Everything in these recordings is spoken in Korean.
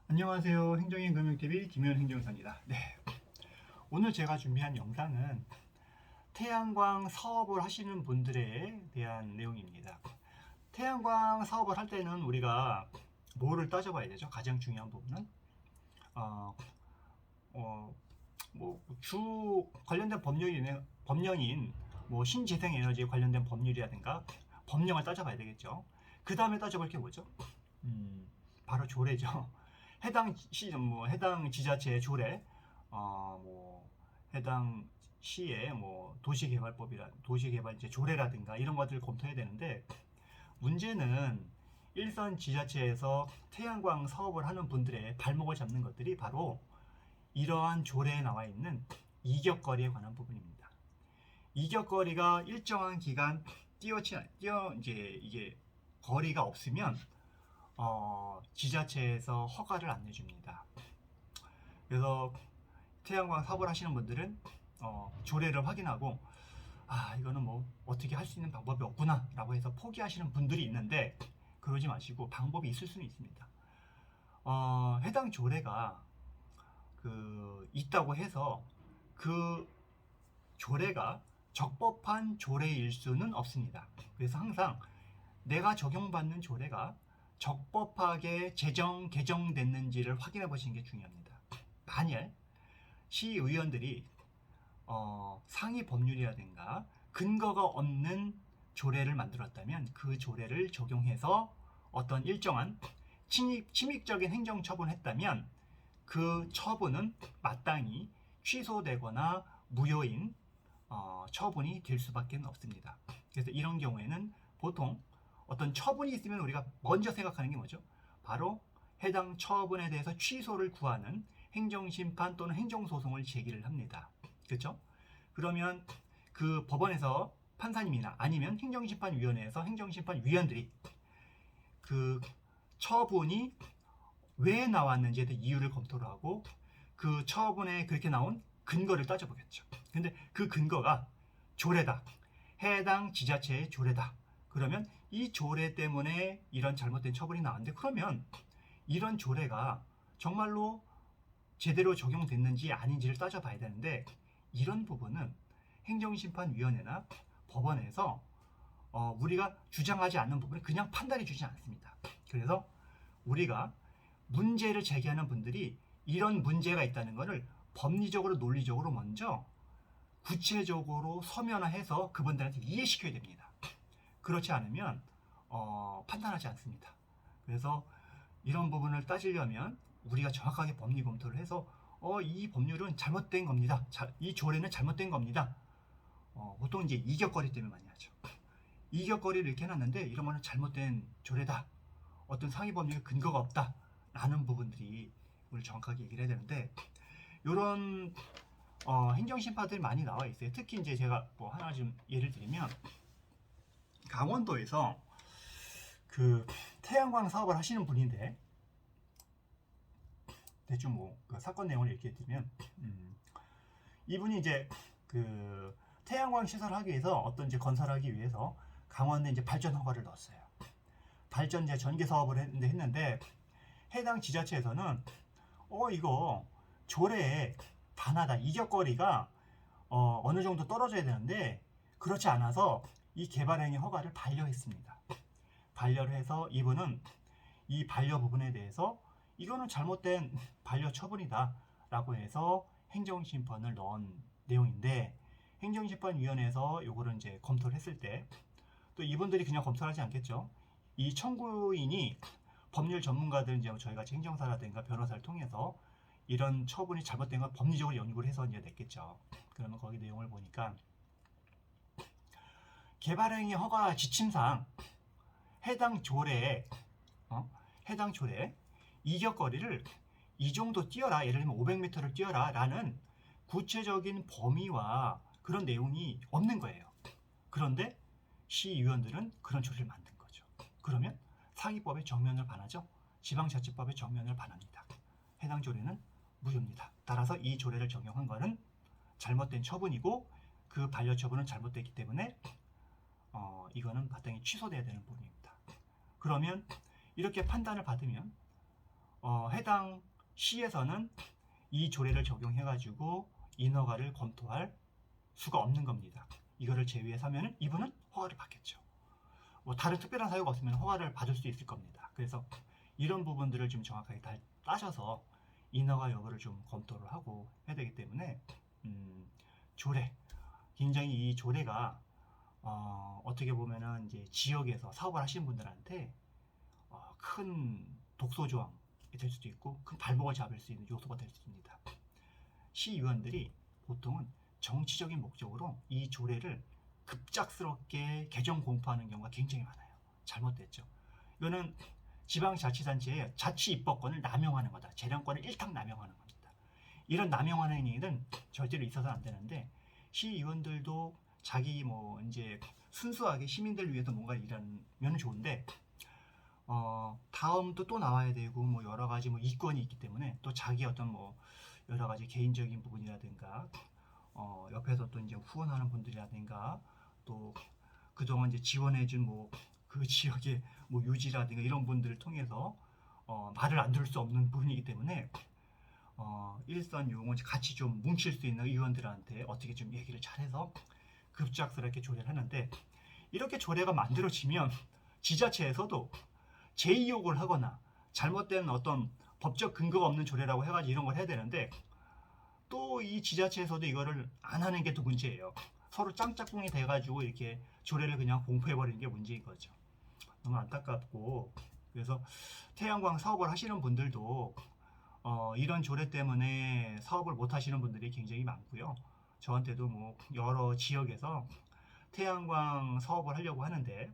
안녕하세요. 행정인 금융TV 김현 행정사입니다. 네. 오늘 제가 준비한 영상은 태양광 사업을 하시는 분들에 대한 내용입니다. 태양광 사업을 할 때는 우리가 뭐를 따져봐야 되죠? 가장 중요한 부분은 어, 주 관련된 법령인 뭐 신재생에너지에 관련된 법률이라든가 법령을 따져봐야 되겠죠. 그 다음에 따져볼 게 뭐죠? 바로 조례죠. 해당 지자체의 조례, 해당 시의 도시개발 이제 조례라든가 이런 것들을 검토해야 되는데, 문제는 일선 지자체에서 태양광 사업을 하는 분들의 발목을 잡는 것들이 바로 이러한 조례에 나와 있는 이격거리에 관한 부분입니다. 이격거리가 일정한 기간 이제 이게 거리가 없으면 지자체에서 허가를 안 내줍니다. 그래서 태양광 사업을 하시는 분들은 조례를 확인하고 이거는 뭐 어떻게 할 수 있는 방법이 없구나 라고 해서 포기하시는 분들이 있는데, 그러지 마시고 방법이 있을 수는 있습니다. 해당 조례가 있다고 해서 그 조례가 적법한 조례일 수는 없습니다. 그래서 항상 내가 적용받는 조례가 적법하게 개정됐는지를 확인해 보시는 게 중요합니다. 만약 시의원들이 상위 법률이라든가 근거가 없는 조례를 만들었다면 그 조례를 적용해서 어떤 일정한 침입적인 행정 처분을 했다면 그 처분은 마땅히 취소되거나 무효인 처분이 될 수밖에 없습니다. 그래서 이런 경우에는 보통 어떤 처분이 있으면 우리가 먼저 생각하는 게 뭐죠? 바로 해당 처분에 대해서 취소를 구하는 행정심판 또는 행정소송을 제기를 합니다. 그렇죠? 그러면 그 법원에서 판사님이나 아니면 행정심판위원회에서 행정심판위원들이 그 처분이 왜 나왔는지에 대해 이유를 검토를 하고 그 처분에 그렇게 나온 근거를 따져보겠죠. 근데 그 근거가 조례다, 해당 지자체의 조례다, 그러면 이 조례 때문에 이런 잘못된 처분이 나왔는데, 그러면 이런 조례가 정말로 제대로 적용됐는지 아닌지를 따져봐야 되는데, 이런 부분은 행정심판위원회나 법원에서 우리가 주장하지 않는 부분을 그냥 판단해 주지 않습니다. 그래서 우리가 문제를 제기하는 분들이 이런 문제가 있다는 것을 법리적으로 논리적으로 먼저 구체적으로 서면화해서 그분들한테 이해시켜야 됩니다. 그렇지 않으면 판단하지 않습니다. 그래서 이런 부분을 따지려면 우리가 정확하게 법리 검토를 해서 이 법률은 잘못된 겁니다. 이 조례는 잘못된 겁니다. 보통 이제 이격거리 때문에 많이 하죠. 이격거리를 이렇게 해놨는데 이런 거는 잘못된 조례다, 어떤 상위 법률에 근거가 없다 라는 부분들이 우리 정확하게 얘기를 해야 되는데, 이런 행정심판들이 많이 나와 있어요. 특히 이제 제가 뭐 하나 좀 예를 들면, 강원도에서 그 태양광 사업을 하시는 분인데, 대충 그 사건 내용을 얘기해 드리면, 이분이 이제 그 태양광 시설을 하기 위해서 어떤 이제 건설하기 위해서 강원도에 이제 발전 허가를 넣었어요. 발전 이제 전개 사업을 했는데 해당 지자체에서는 이거 조례에 단하다, 이격거리가 어느 정도 떨어져야 되는데 그렇지 않아서 이 개발행위 허가를 반려했습니다. 반려를 해서 이분은 이 반려 부분에 대해서 이거는 잘못된 반려 처분이다 라고 해서 행정심판을 넣은 내용인데, 행정심판위원회에서 요거를 이제 검토를 했을 때 또 이분들이 그냥 검토를 하지 않겠죠. 이 청구인이 법률 전문가들, 이제 저희 같이 행정사라든가 변호사를 통해서 이런 처분이 잘못된 걸 법리적으로 연구를 해서 이제 냈겠죠. 그러면 거기 내용을 보니까 개발행위 허가 지침상 해당 조례에 이격거리를 이 정도 뛰어라, 예를 들면 500m를 뛰어라 라는 구체적인 범위와 그런 내용이 없는 거예요. 그런데 시의원들은 그런 조례를 만든 거죠. 그러면 상위법의 정면을 반하죠. 지방자치법의 정면을 반합니다. 해당 조례는 무효입니다. 따라서 이 조례를 적용한 것은 잘못된 처분이고 그 반려 처분은 잘못됐기 때문에 이거는 마땅히 취소돼야 되는 부분입니다. 그러면 이렇게 판단을 받으면 해당 시에서는 이 조례를 적용해가지고 인허가를 검토할 수가 없는 겁니다. 이거를 제외해서 하면 이분은 허가를 받겠죠. 뭐 다른 특별한 사유가 없으면 허가를 받을 수 있을 겁니다. 그래서 이런 부분들을 좀 정확하게 따져서 인허가 여부를 좀 검토를 하고 해야 되기 때문에 조례, 굉장히 이 조례가 어떻게 보면은 이제 지역에서 사업을 하시는 분들한테 큰 독소 조항이 될 수도 있고 큰 발목을 잡을 수 있는 요소가 될 수 있습니다. 시의원들이 보통은 정치적인 목적으로 이 조례를 급작스럽게 개정 공포하는 경우가 굉장히 많아요. 잘못됐죠. 이거는 지방자치단체의 자치 입법권을 남용하는 거다. 재량권을 일탁 남용하는 겁니다. 이런 남용하는 일은 절대로 있어서는 안 되는데 시의원들도 자기 뭐 이제 순수하게 시민들을 위해서 뭔가 일하면 좋은데 다음도 또 나와야 되고 뭐 여러 가지 뭐 이권이 있기 때문에 또 자기 어떤 뭐 여러 가지 개인적인 부분이라든가 옆에서 또 이제 후원하는 분들이라든가 또 그동안 이제 지원해준 뭐 그 지역의 뭐 유지라든가 이런 분들을 통해서 말을 안 들을 수 없는 부분이기 때문에 일선 용어 같이 좀 뭉칠 수 있는 의원들한테 어떻게 좀 얘기를 잘해서 급작스럽게 조례를 하는데 이렇게 조례가 만들어지면 지자체에서도 재의혹을 하거나 잘못된 어떤 법적 근거가 없는 조례라고 해가지고 이런 걸 해야 되는데 또 이 지자체에서도 이거를 안 하는 게 또 문제예요. 서로 짱짝꿍이 돼가지고 이렇게 조례를 그냥 공포해버리는 게 문제인 거죠. 너무 안타깝고 그래서 태양광 사업을 하시는 분들도 이런 조례 때문에 사업을 못 하시는 분들이 굉장히 많고요. 저한테도 뭐 여러 지역에서 태양광 사업을 하려고 하는데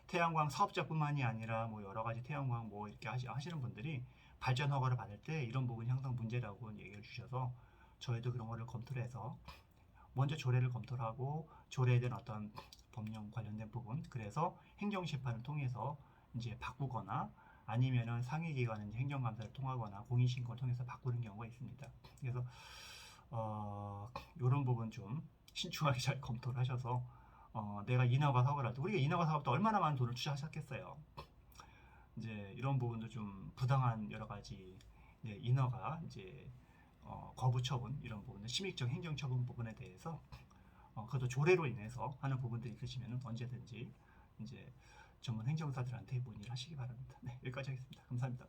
태양광 사업자뿐만이 아니라 뭐 여러 가지 태양광 뭐 이렇게 하시는 분들이 발전 허가를 받을 때 이런 부분이 항상 문제라고 얘기를 주셔서 저희도 그런 거를 검토를 해서 먼저 조례를 검토를 하고 조례에 대한 어떤 법령 관련된 부분 그래서 행정심판을 통해서 이제 바꾸거나 아니면은 상위기관은 행정감사를 통하거나 공인신고를 통해서 바꾸는 경우가 있습니다. 그래서 이런 부분 좀 신중하게 잘 검토를 하셔서 내가 인허가 사업을 할 때 우리가 인허가 사업도 얼마나 많은 돈을 투자하셨겠어요. 이제 이런 부분도 좀 부당한 여러 가지 인허가 이제 거부 처분 이런 부분들 심익적 행정 처분 부분에 대해서 그것도 조례로 인해서 하는 부분들이 있으시면 언제든지 이제 전문 행정사들한테 문의를 하시기 바랍니다. 네, 여기까지 하겠습니다. 감사합니다.